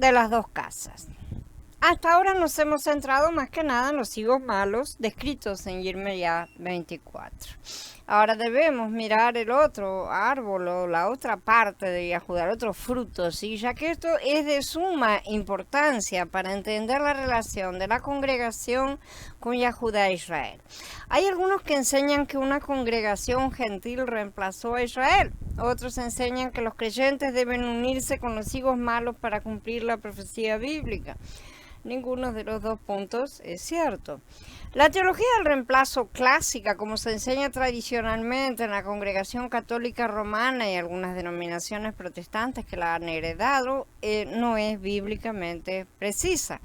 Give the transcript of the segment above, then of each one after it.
de las dos casas. Hasta ahora nos hemos centrado más que nada en los higos malos descritos en Yirmiyah 24. Ahora debemos mirar el otro árbol o la otra parte de Yahudá, el otro fruto, ¿sí? Ya que esto es de suma importancia para entender la relación de la congregación con Yahudá e Israel. Hay algunos que enseñan que una congregación gentil reemplazó a Israel. Otros enseñan que los creyentes deben unirse con los higos malos para cumplir la profecía bíblica. Ninguno de los dos puntos es cierto. La teología del reemplazo clásica, como se enseña tradicionalmente en la Congregación Católica Romana y algunas denominaciones protestantes que la han heredado, no es bíblicamente precisa.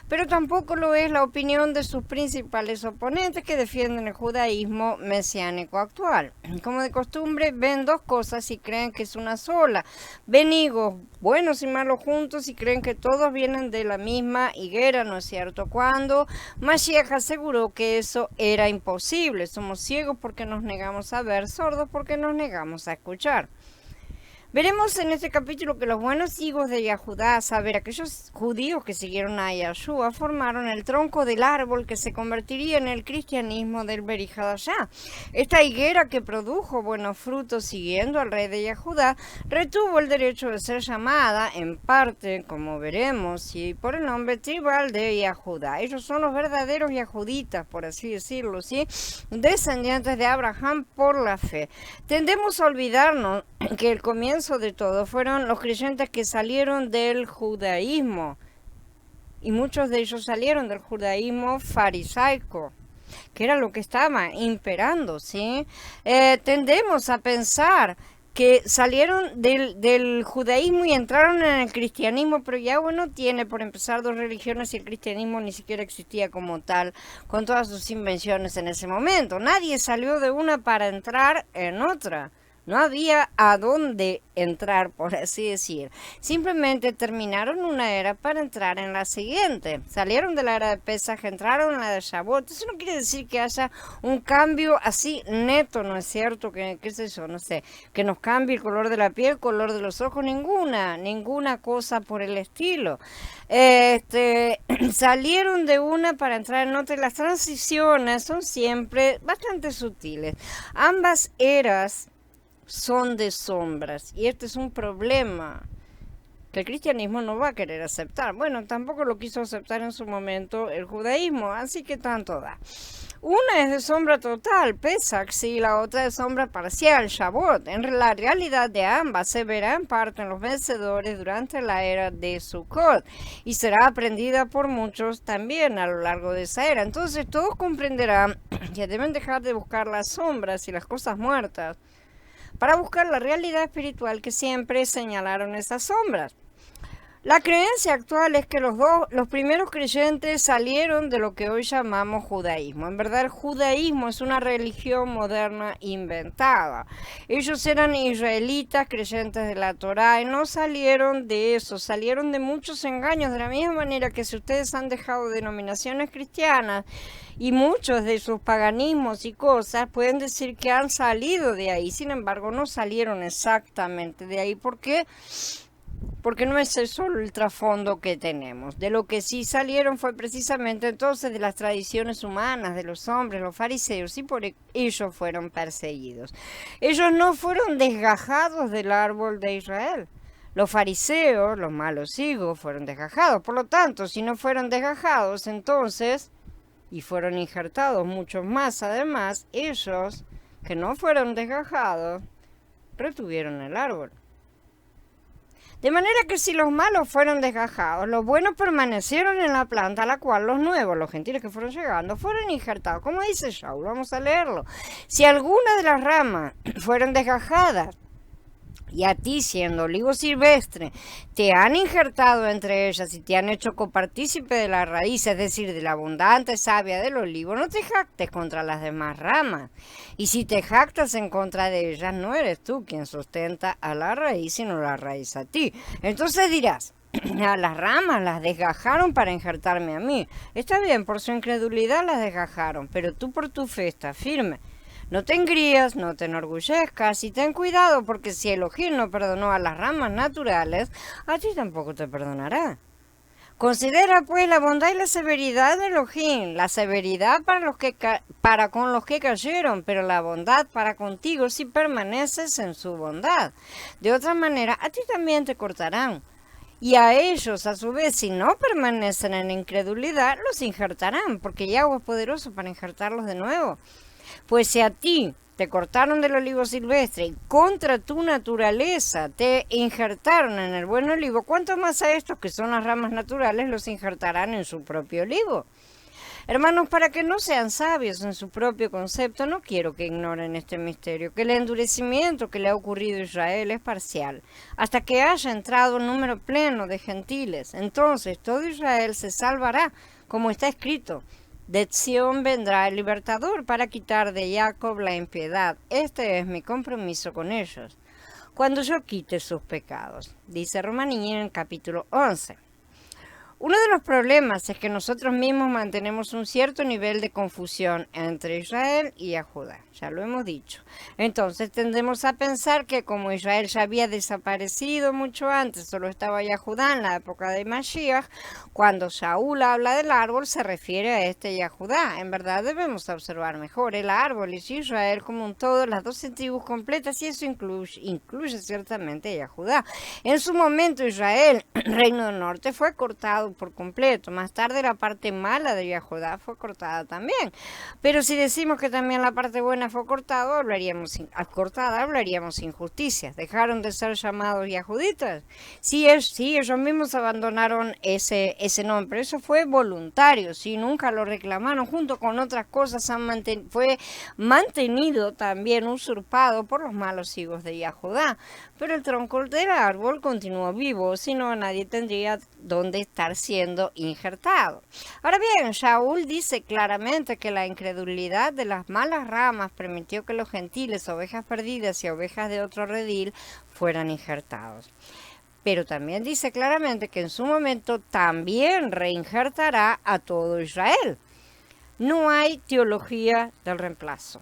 Pero tampoco lo es la opinión de sus principales oponentes que defienden el judaísmo mesiánico actual. Como de costumbre, ven dos cosas y creen que es una sola. Ven higos buenos y malos juntos y creen que todos vienen de la misma higuera, ¿no es cierto? Cuando Mashiach aseguró que eso era imposible. Somos ciegos porque nos negamos a ver, sordos porque nos negamos a escuchar. Veremos en este capítulo que los buenos higos de Yahudá, a saber, aquellos judíos que siguieron a Yahshua, formaron el tronco del árbol que se convertiría en el cristianismo del Beri Hadashah. Esta higuera que produjo buenos frutos siguiendo al rey de Yahudá, retuvo el derecho de ser llamada, en parte, como veremos, y por el nombre tribal de Yahudá. Ellos son los verdaderos yahuditas, por así decirlo, ¿sí? Descendientes de Abraham por la fe. Tendemos a olvidarnos que el comienzo de todo fueron los creyentes que salieron del judaísmo, y muchos de ellos salieron del judaísmo farisaico, que era lo que estaba imperando, ¿sí? Tendemos a pensar que salieron del judaísmo y entraron en el cristianismo, pero Yahweh no tiene, por empezar, dos religiones y el cristianismo ni siquiera existía como tal, con todas sus invenciones en ese momento. Nadie salió de una para entrar en otra. No había a dónde entrar, por así decir. Simplemente terminaron una era para entrar en la siguiente. Salieron de la era de Pesaj, entraron en la de Shavuot. Eso no quiere decir que haya un cambio así neto, ¿no es cierto? ¿Qué es eso? No sé. Que nos cambie el color de la piel, el color de los ojos, ninguna cosa por el estilo. Salieron de una para entrar en otra. Las transiciones son siempre bastante sutiles. Ambas eras son de sombras, y este es un problema que el cristianismo no va a querer aceptar. Bueno, tampoco lo quiso aceptar en su momento el judaísmo, así que tanto da. Una es de sombra total, Pesach, sí, la otra de sombra parcial, Shavuot. En la realidad de ambas se verá en parte en los vencedores durante la era de Sukkot, y será aprendida por muchos también a lo largo de esa era. Entonces todos comprenderán que deben dejar de buscar las sombras y las cosas muertas para buscar la realidad espiritual que siempre señalaron esas sombras. La creencia actual es que los primeros creyentes salieron de lo que hoy llamamos judaísmo. En verdad, el judaísmo es una religión moderna inventada. Ellos eran israelitas, creyentes de la Torá, y no salieron de eso, salieron de muchos engaños, de la misma manera que si ustedes han dejado denominaciones cristianas y muchos de sus paganismos y cosas, pueden decir que han salido de ahí. Sin embargo, no salieron exactamente de ahí. ¿Por qué? Porque no es solo el trasfondo que tenemos. De lo que sí salieron fue precisamente entonces de las tradiciones humanas, de los hombres, los fariseos, y por ellos fueron perseguidos. Ellos no fueron desgajados del árbol de Israel. Los fariseos, los malos higos, fueron desgajados. Por lo tanto, si no fueron desgajados, entonces, y fueron injertados muchos más, además, ellos, que no fueron desgajados, retuvieron el árbol. De manera que si los malos fueron desgajados, los buenos permanecieron en la planta, a la cual los nuevos, los gentiles que fueron llegando, fueron injertados. Como dice Shaul, vamos a leerlo. Si alguna de las ramas fueron desgajadas, y a ti, siendo olivo silvestre, te han injertado entre ellas y te han hecho copartícipe de la raíz, es decir, de la abundante savia del olivo, no te jactes contra las demás ramas. Y si te jactas en contra de ellas, no eres tú quien sustenta a la raíz, sino la raíz a ti. Entonces dirás, a las ramas las desgajaron para injertarme a mí. Está bien, por su incredulidad las desgajaron, pero tú por tu fe estás firme. No te engrías, no te enorgullezcas y ten cuidado, porque si Elohim no perdonó a las ramas naturales, a ti tampoco te perdonará. Considera pues la bondad y la severidad de Elohim, la severidad para con los que cayeron, pero la bondad para contigo si permaneces en su bondad. De otra manera, a ti también te cortarán. Y a ellos, a su vez, si no permanecen en incredulidad, los injertarán, porque Yahweh es poderoso para injertarlos de nuevo. Pues si a ti te cortaron del olivo silvestre y contra tu naturaleza te injertaron en el buen olivo, ¿cuánto más a estos que son las ramas naturales los injertarán en su propio olivo? Hermanos, para que no sean sabios en su propio concepto, no quiero que ignoren este misterio, que el endurecimiento que le ha ocurrido a Israel es parcial, hasta que haya entrado un número pleno de gentiles. Entonces todo Israel se salvará, como está escrito. De Sión vendrá el libertador para quitar de Jacob la impiedad. Este es mi compromiso con ellos, cuando yo quite sus pecados. Dice Romaní en el capítulo 11. Uno de los problemas es que nosotros mismos mantenemos un cierto nivel de confusión entre Israel y a Judá, ya lo hemos dicho. Entonces tendemos a pensar que como Israel ya había desaparecido mucho antes, solo estaba Yahudá en la época de Mashiach, cuando Saúl habla del árbol se refiere a este Yahudá. En verdad debemos observar mejor el árbol y Israel como un todo, las 12 tribus completas, y eso incluye ciertamente a Yahudá. En su momento Israel, reino del norte, fue cortado por completo. Más tarde la parte mala de Yahudá fue cortada también. Pero si decimos que también la parte buena fue cortada, hablaríamos injusticias. Dejaron de ser llamados yahuditas. Sí, ellos mismos abandonaron ese nombre. Eso fue voluntario, sí, nunca lo reclamaron. Junto con otras cosas fue mantenido también usurpado por los malos hijos de Yahudá. Pero el tronco del árbol continuó vivo, si no nadie tendría dónde estar siendo injertado. Ahora bien, Saúl dice claramente que la incredulidad de las malas ramas permitió que los gentiles, ovejas perdidas y ovejas de otro redil fueran injertados. Pero también dice claramente que en su momento también reinjertará a todo Israel. No hay teología del reemplazo.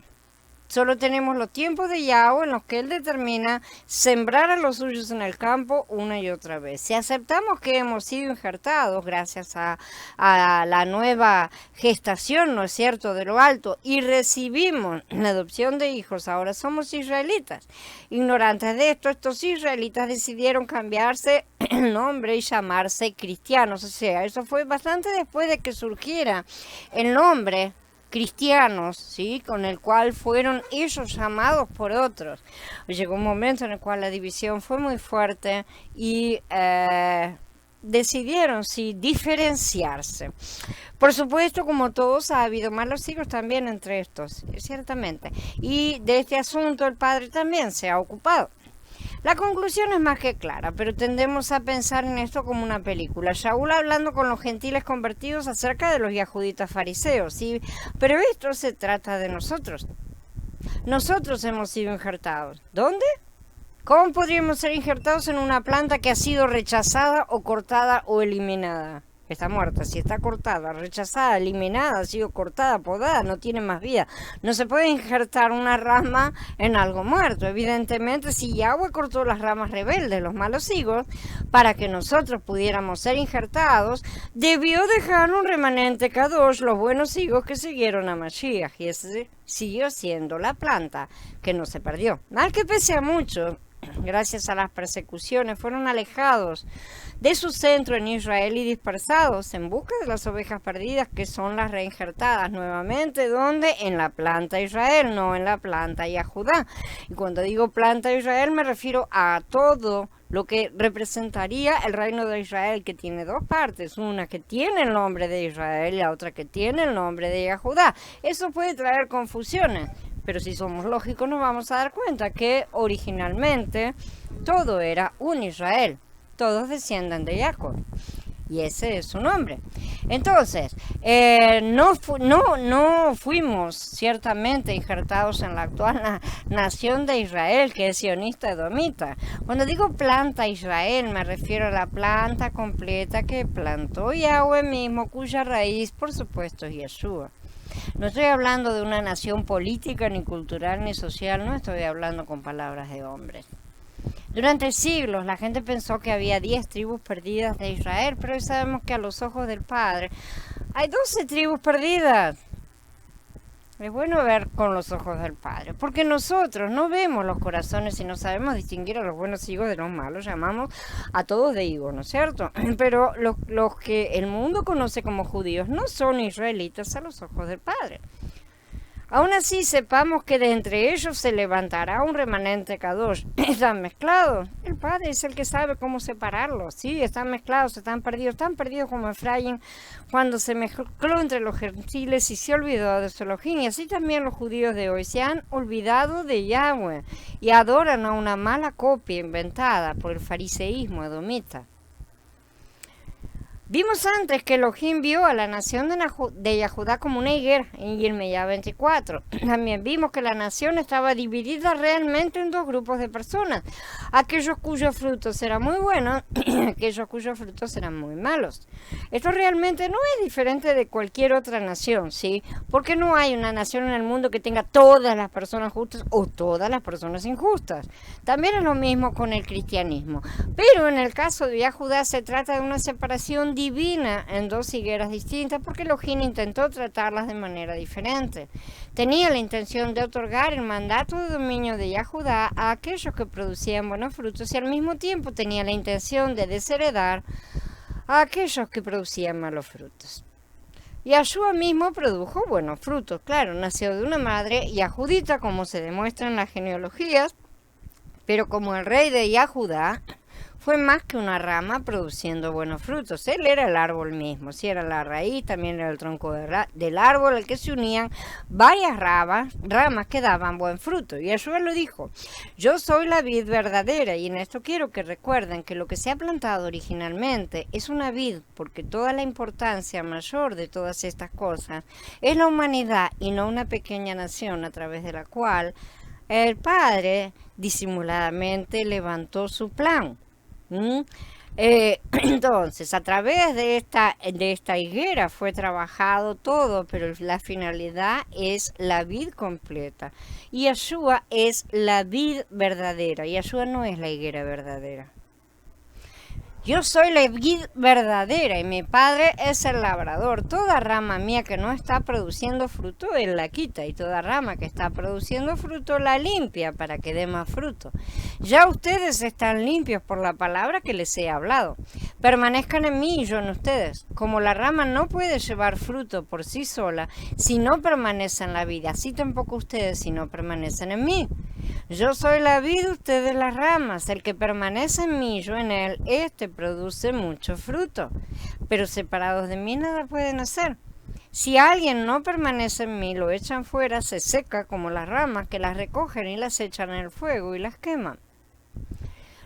Solo tenemos los tiempos de Yahweh en los que Él determina sembrar a los suyos en el campo una y otra vez. Si aceptamos que hemos sido injertados gracias a la nueva gestación, ¿no es cierto?, de lo alto, y recibimos la adopción de hijos, ahora somos israelitas. Ignorantes de esto, estos israelitas decidieron cambiarse el nombre y llamarse cristianos. O sea, eso fue bastante después de que surgiera el nombre cristianos, ¿sí?, con el cual fueron ellos llamados por otros. Llegó un momento en el cual la división fue muy fuerte y decidieron, sí, diferenciarse. Por supuesto, como todos, ha habido malos hijos también entre estos, ciertamente. Y de este asunto el Padre también se ha ocupado. La conclusión es más que clara, pero tendemos a pensar en esto como una película. Saúl hablando con los gentiles convertidos acerca de los yahuditas fariseos, ¿sí? Pero esto se trata de nosotros. Nosotros hemos sido injertados. ¿Dónde? ¿Cómo podríamos ser injertados en una planta que ha sido rechazada o cortada o eliminada? Está muerta, si está cortada, rechazada, eliminada, ha sido cortada, podada, no tiene más vida. No se puede injertar una rama en algo muerto. Evidentemente, si Yahweh cortó las ramas rebeldes, los malos higos, para que nosotros pudiéramos ser injertados, debió dejar un remanente kadosh, los buenos higos que siguieron a Mashiach, y ese siguió siendo la planta que no se perdió. Mal que pese a mucho, gracias a las persecuciones, fueron alejados de su centro en Israel y dispersados en busca de las ovejas perdidas, que son las reinjertadas nuevamente. ¿Dónde? En la planta Israel, no en la planta Yahudá. Y cuando digo planta Israel me refiero a todo lo que representaría el reino de Israel, que tiene dos partes, una que tiene el nombre de Israel y la otra que tiene el nombre de Yahudá. Eso puede traer confusiones, pero si somos lógicos nos vamos a dar cuenta que originalmente todo era un Israel, todos descienden de Jacob, y ese es su nombre. Entonces, no fuimos ciertamente injertados en la actual nación de Israel, que es sionista edomita. Cuando digo planta Israel, me refiero a la planta completa que plantó Yahweh mismo, cuya raíz, por supuesto, es Yeshua. No estoy hablando de una nación política, ni cultural, ni social, no estoy hablando con palabras de hombres. Durante siglos la gente pensó que había 10 tribus perdidas de Israel, pero hoy sabemos que a los ojos del Padre hay 12 tribus perdidas. Es bueno ver con los ojos del Padre, porque nosotros no vemos los corazones y no sabemos distinguir a los buenos higos de los malos, llamamos a todos de higos, ¿no es cierto? Pero los que el mundo conoce como judíos no son israelitas a los ojos del Padre. Aún así, sepamos que de entre ellos se levantará un remanente Kadosh. Están mezclados. El Padre es el que sabe cómo separarlos. Sí, están mezclados, están perdidos como Efraín cuando se mezcló entre los gentiles y se olvidó de su Elohim. Y así también los judíos de hoy se han olvidado de Yahweh y adoran a una mala copia inventada por el fariseísmo edomita. Vimos antes que Elohim vio a la nación de Yahudá como una higuera en Yirmeyá 24. También vimos que la nación estaba dividida realmente en dos grupos de personas. Aquellos cuyos frutos eran muy buenos y aquellos cuyos frutos eran muy malos. Esto realmente no es diferente de cualquier otra nación, ¿sí? Porque no hay una nación en el mundo que tenga todas las personas justas o todas las personas injustas. También es lo mismo con el cristianismo. Pero en el caso de Yahudá se trata de una separación divina en dos higueras distintas porque Elohim intentó tratarlas de manera diferente. Tenía la intención de otorgar el mandato de dominio de Yahudá a aquellos que producían buenos frutos y al mismo tiempo tenía la intención de desheredar a aquellos que producían malos frutos. Yahshua mismo produjo buenos frutos, claro, nació de una madre yahudita como se demuestra en las genealogías, pero como el rey de Yahudá fue más que una rama produciendo buenos frutos. Él era el árbol mismo, si era la raíz, también era el tronco del árbol al que se unían varias ramas que daban buen fruto. Y Yahshua lo dijo, yo soy la vid verdadera, y en esto quiero que recuerden que lo que se ha plantado originalmente es una vid, porque toda la importancia mayor de todas estas cosas es la humanidad y no una pequeña nación a través de la cual el Padre disimuladamente levantó su plan. Entonces, a través de esta higuera fue trabajado todo, pero la finalidad es la vid completa. Y Yahshua es la vid verdadera. Yahshua no es la higuera verdadera. Yo soy la vid verdadera y mi padre es el labrador. Toda rama mía que no está produciendo fruto, él la quita. Y toda rama que está produciendo fruto, la limpia para que dé más fruto. Ya ustedes están limpios por la palabra que les he hablado. Permanezcan en mí y yo en ustedes. Como la rama no puede llevar fruto por sí sola si no permanece en la vid, así tampoco ustedes si no permanecen en mí. Yo soy la vid, ustedes las ramas. El que permanece en mí, yo en él, produce mucho fruto. Pero separados de mí nada pueden hacer. Si alguien no permanece en mí, lo echan fuera, se seca como las ramas que las recogen y las echan en el fuego y las queman.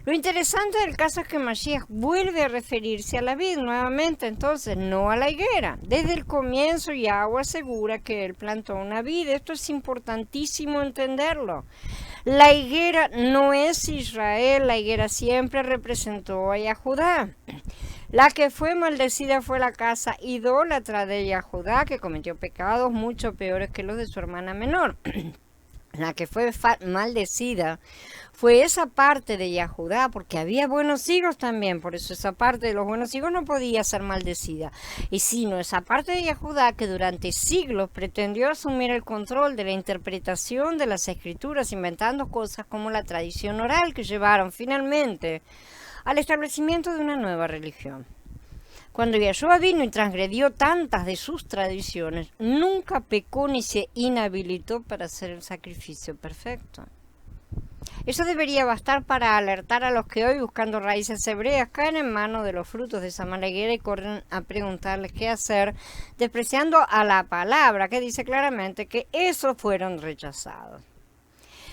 Lo interesante del caso es que Mashiach vuelve a referirse a la vid nuevamente, entonces no a la higuera. Desde el comienzo Yahweh asegura que él plantó una vid. Esto es importantísimo entenderlo. La higuera no es Israel, la higuera siempre representó a Yahudá. La que fue maldecida fue la casa idólatra de Yahudá, que cometió pecados mucho peores que los de su hermana menor. La que fue maldecida fue esa parte de Yahudá, porque había buenos higos también, por eso esa parte de los buenos higos no podía ser maldecida. Y sino esa parte de Yahudá que durante siglos pretendió asumir el control de la interpretación de las escrituras, inventando cosas como la tradición oral que llevaron finalmente al establecimiento de una nueva religión. Cuando Yahshua vino y transgredió tantas de sus tradiciones, nunca pecó ni se inhabilitó para hacer el sacrificio perfecto. Eso debería bastar para alertar a los que hoy, buscando raíces hebreas, caen en manos de los frutos de esa mala higuera y corren a preguntarles qué hacer, despreciando a la palabra que dice claramente que esos fueron rechazados.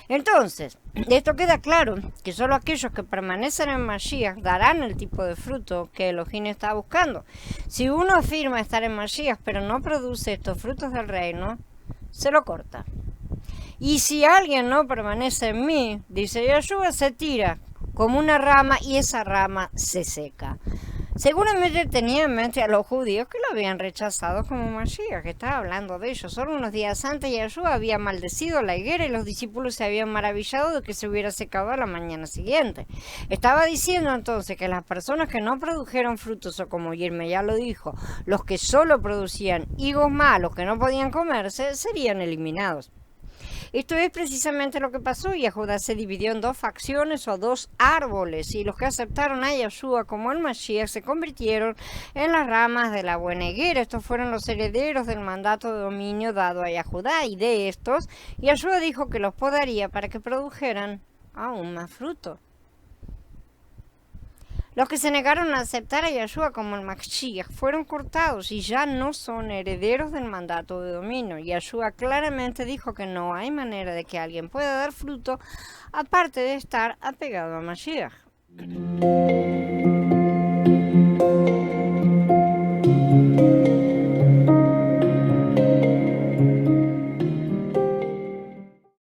Entonces, de esto queda claro que solo aquellos que permanecen en Mashiach darán el tipo de fruto que Elohim está buscando. Si uno afirma estar en Mashiach pero no produce estos frutos del reino, se lo corta. Y si alguien no permanece en mí, dice Yahshua, se tira como una rama y esa rama se seca. Seguramente tenía en mente a los judíos que lo habían rechazado como Mashiach, que estaba hablando de ellos. Solo unos días antes Yeshua había maldecido la higuera y los discípulos se habían maravillado de que se hubiera secado a la mañana siguiente. Estaba diciendo entonces que las personas que no produjeron frutos, o como Yirmeyá lo dijo, los que solo producían higos malos que no podían comerse, serían eliminados. Esto es precisamente lo que pasó y Judá se dividió en dos facciones o dos árboles y los que aceptaron a Yeshua como el Mashiach se convirtieron en las ramas de la buena higuera. Estos fueron los herederos del mandato de dominio dado a Judá y de estos Yeshua dijo que los podaría para que produjeran aún más fruto. Los que se negaron a aceptar a Yeshua como el Mashiach fueron cortados y ya no son herederos del mandato de dominio. Yeshua claramente dijo que no hay manera de que alguien pueda dar fruto aparte de estar apegado a Mashiach.